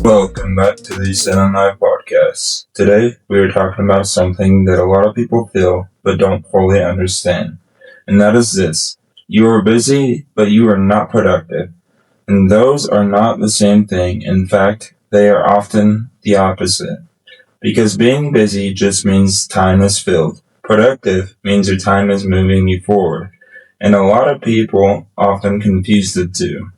Welcome back to the Sin and I podcast. Today we are talking about something that a lot of people feel but don't fully understand. And that is this. You are busy, but you are not productive. And those are not the same thing. In fact, they are often the opposite. Because being busy just means time is filled. Productive means your time is moving you forward. And a lot of people often confuse the two.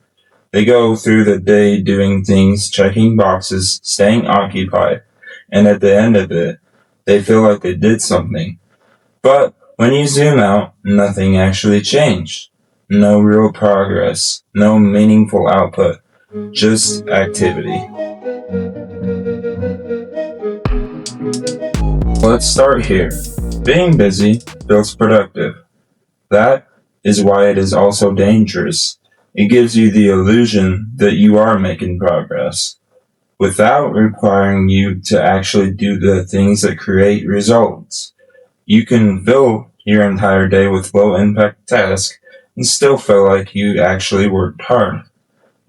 They go through the day doing things, checking boxes, staying occupied, and at the end of it, they feel like they did something. But when you zoom out, nothing actually changed. No real progress, no meaningful output, just activity. Let's start here. Being busy feels productive. That is why it is also dangerous. It gives you the illusion that you are making progress, without requiring you to actually do the things that create results. You can fill your entire day with low impact tasks and still feel like you actually worked hard.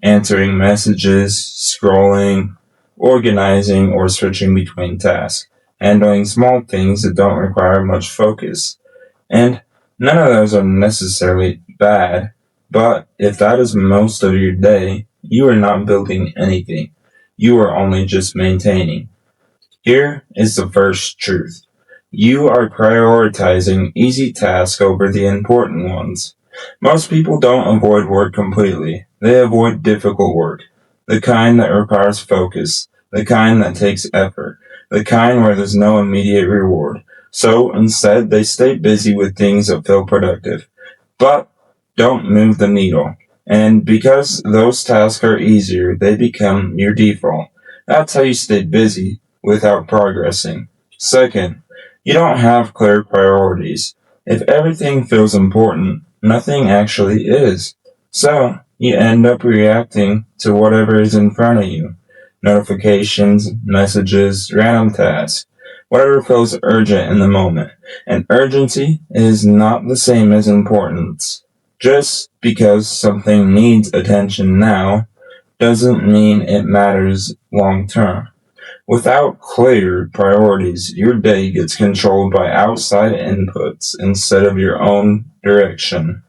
Answering messages, scrolling, organizing, or switching between tasks, handling small things that don't require much focus. And none of those are necessarily bad, but if that is most of your day, you are not building anything. You are only just maintaining. Here is the first truth. You are prioritizing easy tasks over the important ones. Most people don't avoid work completely. They avoid difficult work. The kind that requires focus. The kind that takes effort. The kind where there's no immediate reward. So instead, they stay busy with things that feel productive, but don't move the needle. And because those tasks are easier, they become your default. That's how you stay busy without progressing. Second, you don't have clear priorities. If everything feels important, nothing actually is. So, you end up reacting to whatever is in front of you. Notifications, messages, random tasks, whatever feels urgent in the moment. And urgency is not the same as importance. Just because something needs attention now doesn't mean it matters long term. Without clear priorities, your day gets controlled by outside inputs instead of your own direction.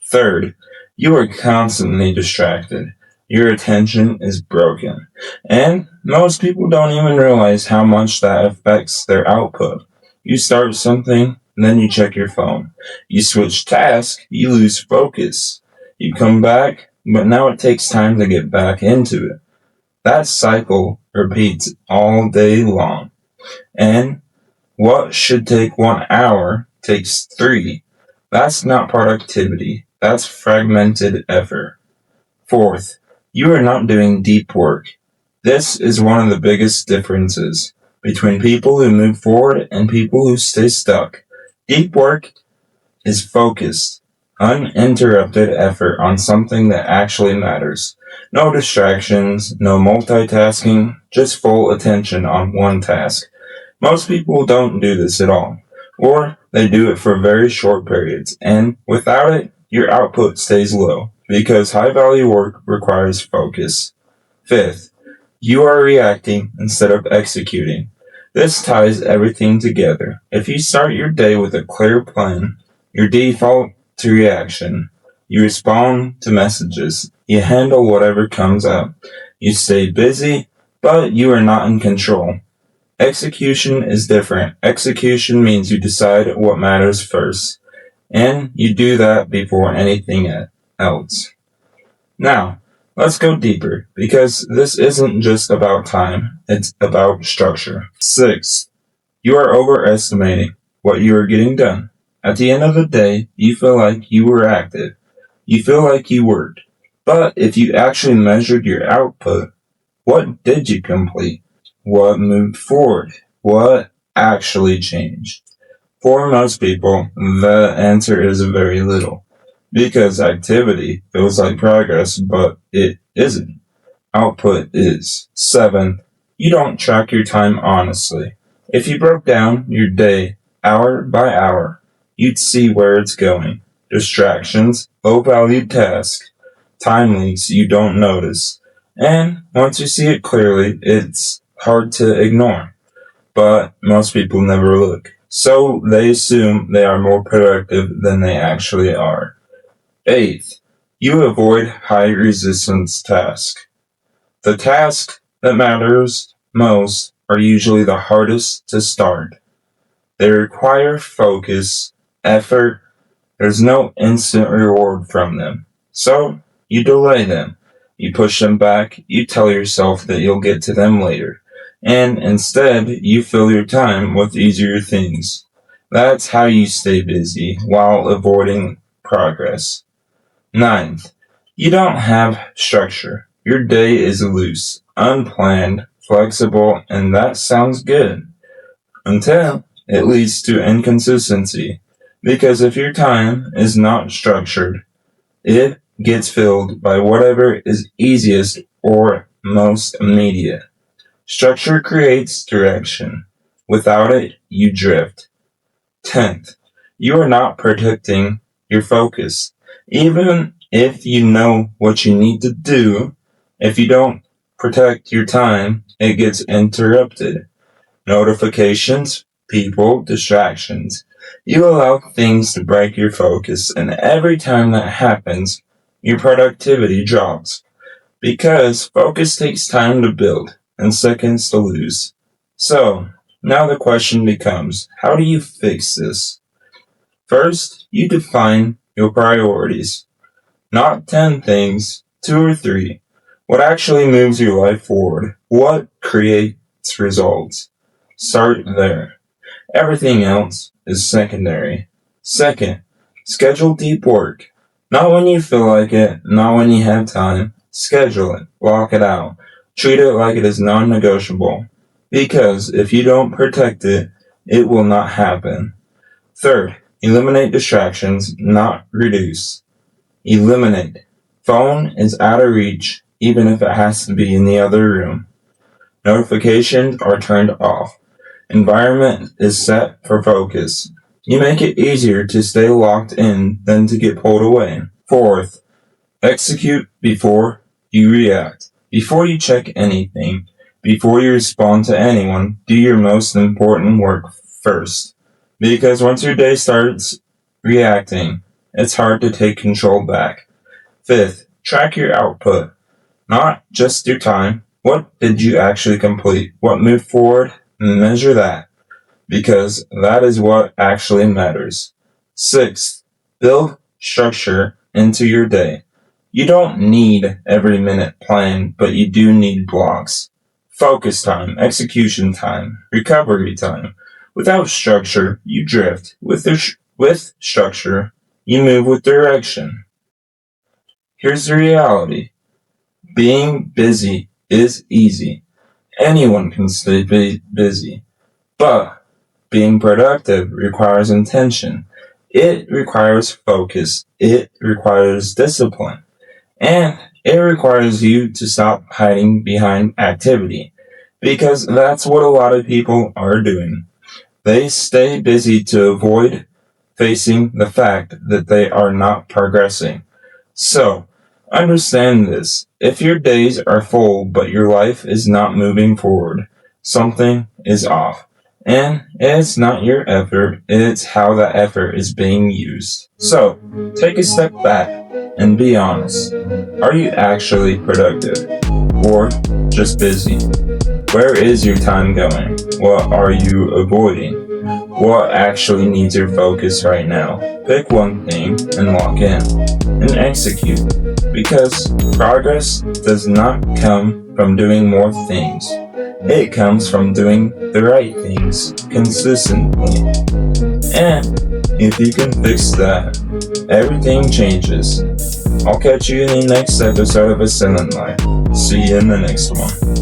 Third, you are constantly distracted. Your attention is broken. And most people don't even realize how much that affects their output. You start something, then you check your phone. You switch tasks, you lose focus. You come back, but now it takes time to get back into it. That cycle repeats all day long. And what should take 1 hour takes three. That's not productivity. That's fragmented effort. Fourth, you are not doing deep work. This is one of the biggest differences between people who move forward and people who stay stuck. Deep work is focused, uninterrupted effort on something that actually matters. No distractions, no multitasking, just full attention on one task. Most people don't do this at all, or they do it for very short periods, and without it, your output stays low because high value work requires focus. Fifth, you are reacting instead of executing. This ties everything together. If you start your day with a clear plan, your default to reaction, you respond to messages, you handle whatever comes up, you stay busy, but you are not in control. Execution is different. Execution means you decide what matters first, and you do that before anything else. Now, let's go deeper, because this isn't just about time, it's about structure. Sixth, you are overestimating what you are getting done. At the end of the day, you feel like you were active. You feel like you worked. But if you actually measured your output, what did you complete? What moved forward? What actually changed? For most people, the answer is very little. Because activity feels like progress, but it isn't. Output is. 7. You don't track your time honestly. If you broke down your day hour by hour, you'd see where it's going. Distractions, low valued tasks, time leaks you don't notice, And once you see it clearly, it's hard to ignore. But most people never look. So they assume they are more productive than they actually are. Eighth, you avoid high resistance tasks. The tasks that matters most are usually the hardest to start. They require focus, effort. There's no instant reward from them. So you delay them. You push them back. You tell yourself that you'll get to them later. And instead, you fill your time with easier things. That's how you stay busy while avoiding progress. Ninth, you don't have structure. Your day is loose, unplanned, flexible, and that sounds good until it leads to inconsistency. Because if your time is not structured, it gets filled by whatever is easiest or most immediate. Structure creates direction. Without it, you drift. 10th, you are not protecting your focus. Even if you know what you need to do, if you don't protect your time, it gets interrupted. Notifications, people, distractions. You allow things to break your focus, and every time that happens, your productivity drops. Because focus takes time to build and seconds to lose. So, now the question becomes, how do you fix this? First, you define your priorities. Not 10 things, 2 or 3. What actually moves your life forward? What creates results? Start there. Everything else is secondary. Second, schedule deep work. Not when you feel like it, not when you have time. Schedule it, block it out. Treat it like it is non-negotiable. Because if you don't protect it, it will not happen. Third, eliminate distractions, not reduce. Eliminate. Phone is out of reach, even if it has to be in the other room. Notifications are turned off. Environment is set for focus. You make it easier to stay locked in than to get pulled away. Fourth, execute before you react. Before you check anything, before you respond to anyone, do your most important work first. Because once your day starts reacting, it's hard to take control back. Fifth, track your output. Not just your time. What did you actually complete? What moved forward? Measure that. Because that is what actually matters. Sixth, build structure into your day. You don't need every minute planned, but you do need blocks. Focus time, execution time, recovery time. Without structure, you drift. With structure, you move with direction. Here's the reality. Being busy is easy. Anyone can stay busy. But being productive requires intention. It requires focus. It requires discipline. And it requires you to stop hiding behind activity. Because that's what a lot of people are doing. They stay busy to avoid facing the fact that they are not progressing. So, understand this. If your days are full but your life is not moving forward, something is off. And it's not your effort, it's how that effort is being used. So, take a step back and be honest. Are you actually productive? Or just busy? Where is your time going? What are you avoiding? What actually needs your focus right now? Pick one thing and lock in. And execute. Because progress does not come from doing more things. It comes from doing the right things consistently. And if you can fix that, everything changes. I'll catch you in the next episode of Ascendant Life. See you in the next one.